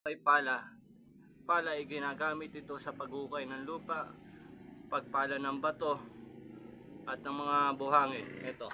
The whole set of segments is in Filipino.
Ay pala. Pala ay ginagamit ito sa paghukay ng lupa, pagpala ng bato, at ng mga buhangin. Ito.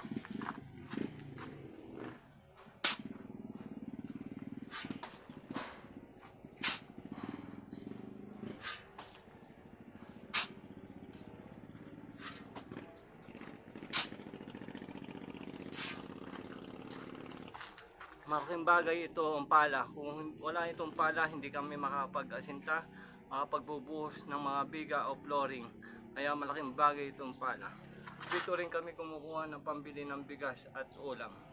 Malaking bagay ito ang pala. Kung wala itong pala, hindi kami makapag-asinta, makapagbubuhos ng mga biga o flooring. Kaya malaking bagay itong pala. Dito rin kami kumukuha ng pambili ng bigas at ulam.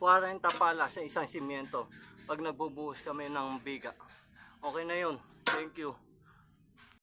Kuha pala sa isang simyento pag nagbubuhos kami ng biga. Okay na yun. Thank you.